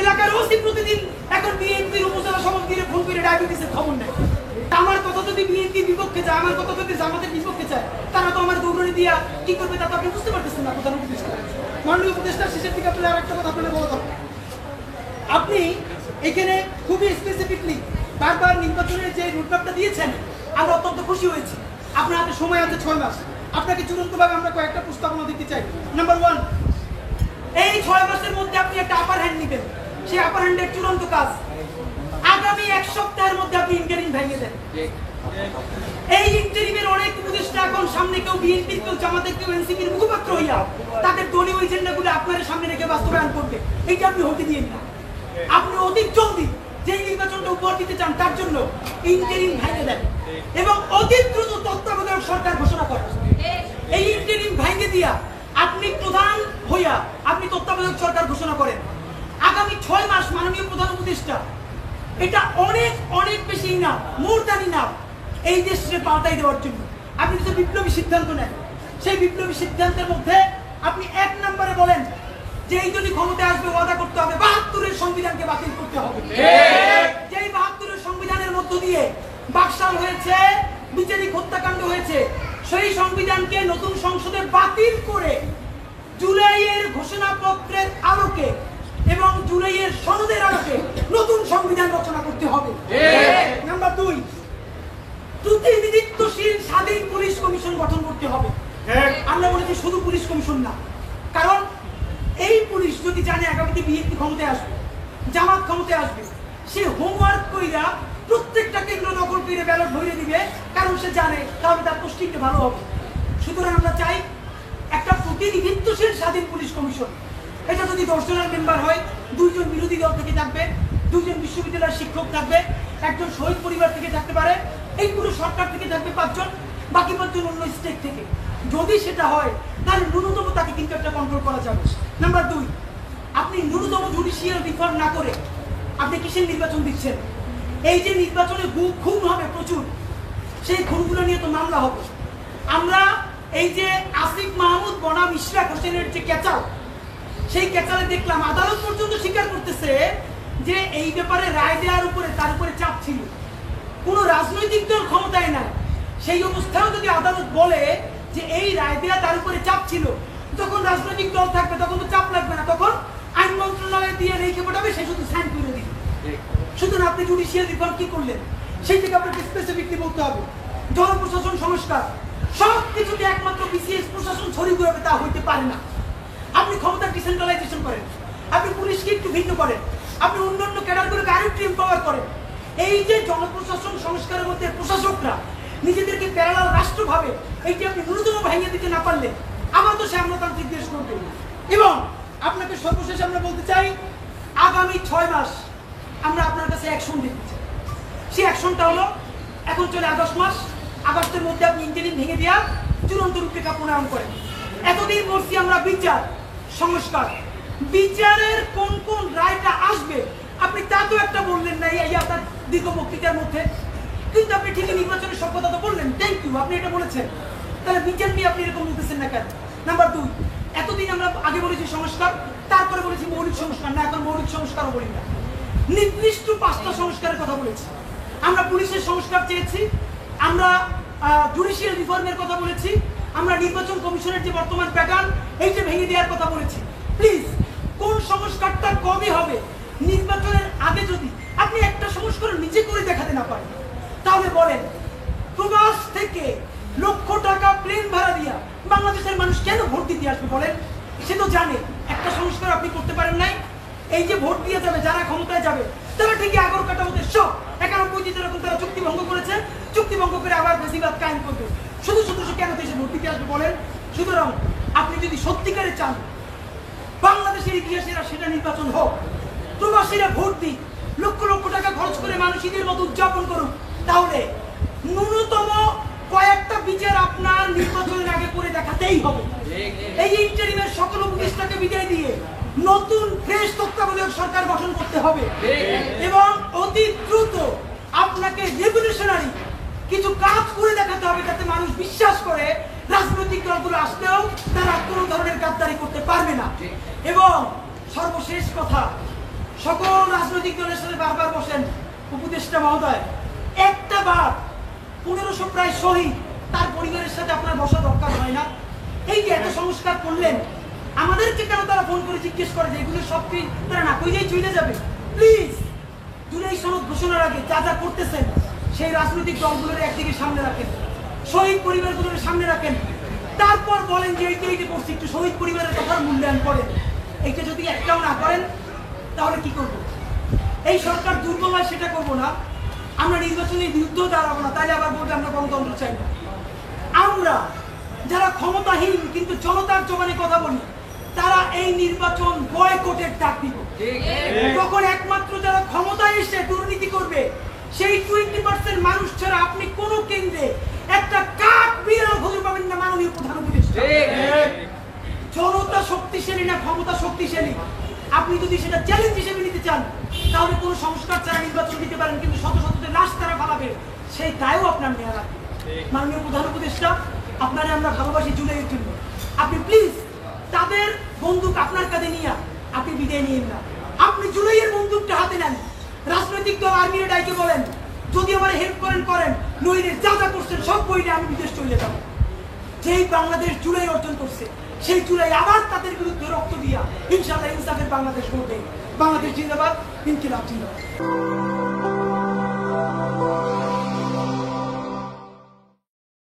এলাকার ওসি প্রতিদিন এখন বিএনপির উপজেলা সভাপতির ফোন করে ডায়াবেটিসের খবর নেয়। আমার কথা যদি বিএনপির বিপক্ষে যায়, আমার কথা যদি জামাতের বিপক্ষে যায়, তারা তো আমার দৌড়নি দিয়া কি করবে তা তো আপনি বুঝতে পারতেছেন না। প্রধান উপদেষ্টা, মাননীয় উপদেষ্টা, শেষের দিকে আপনার আরেকটা কথা আপনাদের বলা দরকার। আপনি এখানে খুবই স্পেসিফিকলি বারবার নির্বাচনের যে রুটম্যাপটা দিয়েছেন, আমরা অত্যন্ত খুশি হয়েছি। আপনার হাতে সময় আছে 6 মাস। আপনাকে চূড়ান্তভাবে আমরা কয়েকটা প্রস্তাবনা দিতে চাই। নাম্বার 1, এই 6 মাসের মধ্যে আপনি একটা আপার হ্যান্ড নেবেন। সেই আপার হ্যান্ডের চূড়ান্ত কাজ আগামী 1 সপ্তাহের মধ্যে আপনি ইন্টারিম ভেঙে দেন। এই ইন্টারিমের অনেক উপদেষ্টা এখন সামনে কেউ বিএনপির, কেউ জামাতের, কেউ এনসিপির মুখপাত্র হইয়া তাদের দলীয় এজেন্ডাগুলো আপনার সামনে রেখে বাস্তবায়ন করবে। এইটা আপনি হতে দিন না। আপনি অতি জলদি যে নির্বাচনটা উপহার দিতে চান তার জন্য ইন্টারিম ভেঙে দেন এবং অতি দ্রুত তত্ত্বাবধায়ক সরকার ঘোষণা করেন। এই ইন্টারিম ভেঙে দিয়া আপনি প্রধান হইয়া আপনি তত্ত্বাবধায়ক সরকার ঘোষণা করেন। আগামী 6 মাস মাননীয় প্রধান উপদেষ্টা, এটা অনেক অনেক বেশি না, মোর দ্যান ইনাফ এই দেশকে পাল্টাই দেওয়ার জন্য। আপনি যে বিপ্লবী সিদ্ধান্ত নেন, সেই বিপ্লবী সিদ্ধান্তের মধ্যে আপনি 1 নম্বরে বলেন যে এই যদি ক্ষমতায় আসবে ওয়াদা করতে হবে 72-এর সংবিধানকে বাতিল করতে হবে। যেই 72-এর সংবিধানের মধ্য দিয়ে বাকশাল হয়েছে, বিচারিক হত্যাকাণ্ড হয়েছে, সেই সংবিধানকে নতুন সংসদে বাতিল করে জুলাইয়ের ঘোষণাপত্রের আলোকে এবং জুলাইয়ের সনদের আলোকে নতুন সংবিধান রচনা করতে হবে। নাম্বার 2, প্রতিনিধিত্বশীল স্বাধীন পুলিশ কমিশন গঠন করতে হবে। আমরা বলেছি শুধু পুলিশ কমিশন না, কারণ এই পুলিশ যদি জানে আগামীতে বিএনপি ক্ষমতায় আসবে, জামাত ক্ষমতায় আসবে, সে হোমওয়ার্ক কইরা প্রত্যেকটা কেন্দ্র দখল করে ব্যালট ভরে দিবে, কারণ সে জানে তাহলে তার পোস্টিংটা ভালো হবে। সুতরাং আমরা চাই একটা প্রতিনিধিত্বশীল স্বাধীন পুলিশ কমিশন। এটা যদি 10 জনের মেম্বার হয়, 2 জন বিরোধী দল থেকে থাকবে, 2 জন বিশ্ববিদ্যালয়ের শিক্ষক থাকবে, 1 জন শহীদ পরিবার থেকে থাকতে পারে, এই পুরো সরকার থেকে থাকবে 5 জন, বাকি 5 জন অন্য স্টেট থেকে। যদি সেটা হয় তাহলে ন্যূনতম তাকে কিন্তু একটা কন্ট্রোল করা যাবে। নাম্বার 2, আপনি ন্যূনতম জুডিশিয়াল রিফর্ম না করে আপনি কিসের নির্বাচন দিচ্ছেন? এই যে নির্বাচনে খুন হবে প্রচুর, সেই খুনগুলো নিয়ে তো মামলা হবে। আমরা এই যে আসিফ মাহমুদ বনাম ইশরাক হোসেনের যে ক্যাচাল, সেই ক্যাচালে দেখলাম আদালত পর্যন্ত স্বীকার করতেছে যে এই ব্যাপারে রায় দেওয়ার উপরে তার উপরে চাপ ছিল। কোন রাজনৈতিক দল ক্ষমতায় নাই, সেই অবস্থায়ও যদি আদালত বলে যে এই রায় দেওয়া তার উপরে চাপ ছিল, যখন রাজনৈতিক দল থাকবে তখন তো চাপ লাগবে না, তখন আইন মন্ত্রণালয়ে দিয়ে রেখে পাঠাবে, সে শুধু সাইন করে দিবে। সুতরাং আপনি জুডিশিয়াল রিফর্ম কি করলেন সেই থেকে আপনাকে স্পেসিফিকলি বলতে হবে। জনপ্রশাসন সংস্কার, সব কিছুতে একমাত্র বিসিএস প্রশাসন ছড়িয়ে ঘুরাবে তা হইতে পারে না। আপনি ক্ষমতা ডিসেন্ট্রালাইজেশন করেন, আপনি পুলিশকে একটু ভিন্ন করেন, আপনি অন্যান্য ক্যাডারগুলোকে আরেকটু এম্পাওয়ার করেন। এই যে জনপ্রশাসন সংস্কারের মধ্যে প্রশাসকরা নিজেদেরকে প্যারালাল রাষ্ট্র ভাবে, এইটি আপনি ন্যূনতম ভাঙিয়ে দিতে না পারলে আমার তো সে আমলাতান্ত্রিক দেশ করবে। এবং আপনাকে সর্বশেষ আমরা বলতে চাই, আগামী 6 মাস আমরা আপনার কাছে অ্যাকশন দেখতে চাই। সেই অ্যাকশনটা হলো, এখন চলে আগস্ট মাস, আগস্টের মধ্যে আপনি ইন্টারিম ভেঙে দেওয়া চূড়ান্ত রূপরেখা প্রণয়ন করেন। এতদিন বলছি আমরা বিচার সংস্কার, বিচারের কোন কোন রায়টা আসবে আপনি তা তো একটা বললেন না এই আপনার দীর্ঘ বক্তৃতার মধ্যে, কিন্তু আপনি ঠিকই নির্বাচনের সব কথা তো বললেন, থ্যাংক ইউ, আপনি এটা বলেছেন। তাহলে বিচার নিয়ে আপনি এরকম বলতেছেন না কেন? নাম্বার 2, এতদিন আমরা আগে বলেছি সংস্কার, তারপরে বলেছি মৌলিক সংস্কার, না এখন মৌলিক সংস্কারও বলি না, নির্দিষ্ট 5টা সংস্কারের কথা বলেছি। আমরা পুলিশের সংস্কার চেয়েছি, আমরা জুডিশিয়াল রিফর্মের কথা বলেছি, আমরা নির্বাচন কমিশনের যে বর্তমান প্যাটার্ন এইটা ভেঙে দেওয়ার কথা বলেছি। প্লিজ, কোন সংস্কারটা কবে হবে? নির্বাচনের আগে যদি আপনি একটা সংস্কার নিজে করে দেখাতে না পারেন, তাহলে বলেন প্রবাস থেকে লক্ষ টাকা প্লেন ভাড়া দিয়া বাংলাদেশের মানুষ কেন ভোট দিতে আসবে? বলেন, সে তো জানে একটা সংস্কার আপনি করতে পারেন নাই। এই যে ভোট দিয়ে যাবে, যারা ক্ষমতায় যাবে, তারা ঠিকই আগর কাটা হতে সব 91 যেরকম তারা চুক্তি ভঙ্গ করেছে, চুক্তি ভঙ্গ করে আবার বেশিরভাগ কায়েম করবে। শুধু শুধু কেন দেশে ভোট দিতে আসবে বলেন? সুতরাং আপনি যদি সত্যিকারে চান বাংলাদেশের ইতিহাসে সেটা নির্বাচন হোক, প্রবাসীরা ভোট দিক, লক্ষ লক্ষ টাকা খরচ করে মানুষ ঈদের মতো উদযাপন করুক, তাহলে ন্যূনতম কয়েকটা বিচার আপনার নির্বাচনের আগে করে দেখাতেই হবে। এই ইন্টারিমের সকল উপদেষ্টাকে বিদায় দিয়ে নতুন ফ্রেশ তত্ত্বাবধায়ক সরকার গঠন করতে হবে এবং অতি দ্রুত আপনাকে রেভলিউশনারি কিছু কাজ করে দেখাতে হবে, যাতে মানুষ বিশ্বাস করে রাজনৈতিক দলগুলো আসলেও তারা কোনো ধরনের গাদ্দারি করতে পারবে না। এবং সর্বশেষ কথা, সকল রাজনৈতিক দলের সাথে বারবার বসেন উপদেষ্টা মহোদয়, একটা বার 1500 প্রায় শহীদ তার পরিবারের সাথে আপনার বসা দরকার হয় না? এই যে এত সংস্কার করলেন, আমাদেরকে কেন তারা ফোন করে জিজ্ঞেস করে যে এগুলো সব কি তারা না কইলেই চলে যাবে? প্লিজ জুলাই সনদ ঘোষণার আগে যা যা করতেছেন সেই রাজনৈতিক দলগুলোর একদিকে সামনে রাখেন, শহীদ পরিবারগুলোর সামনে রাখেন, তারপর বলেন যে এইটা করছি, একটু শহীদ পরিবারের কথা মূল্যায়ন করেন। এইটা যদি একটাও না করেন তাহলে কি করব? এই সরকার দুর্বল হয় সেটা করবো না, আমরা নির্বাচনের বিরুদ্ধেও দাঁড়াবো না, তাহলে আবার বলবে আমরা গণতন্ত্র চাই না। আমরা যারা ক্ষমতাহীন কিন্তু জনতার জবানে কথা বলি, তারা এই নির্বাচন বয়কটের ডাক দিব। তখন একমাত্র যারা ক্ষমতায় এসে দুর্নীতি করবে সেই 20% মানুষ ছাড়া আপনি কোন কেন্দ্রে একটা কাক বিড়াল খুঁজে পাবেন না। মাননীয় প্রধান উপদেষ্টা, জনতা শক্তিশালী না ক্ষমতা শক্তিশালী, আপনি যদি সেটা চ্যালেঞ্জ হিসেবে নিতে চান তাহলে কোনো সংস্কার ছাড়া নির্বাচন দিতে পারেন, কিন্তু শত শতদের লাশ তারা ফালাবে, সেই দায়ও আপনার নেওয়া লাগবে। মাননীয় প্রধান উপদেষ্টা, আপনারা আমরা ভালোবাসি জুলাইয়ের জন্য, আপনি প্লিজ তাদের বন্দুক আপনার কাঁধে নিয়ে আপনি বিদায় নিয়েন না। আপনি জুলাইয়ের বন্দুকটা হাতে নেন, রাজনৈতিক দল আর্মির ডাইকে বলেন যদি আমার হেল্প করেন, নইলে যা যা করছেন সব বইলে আমি বিদেশ চলে যাব। যেই বাংলাদেশ জুলাই অর্জন করছে সেই জুলাই আবার তাদের বিরুদ্ধে রক্ত দিয়া ইনশাআল্লাহ ইনসাফের বাংলাদেশ গড়বে। বাংলাদেশ জিন্দাবাদ, ইনকিলাব জিন্দাবাদ।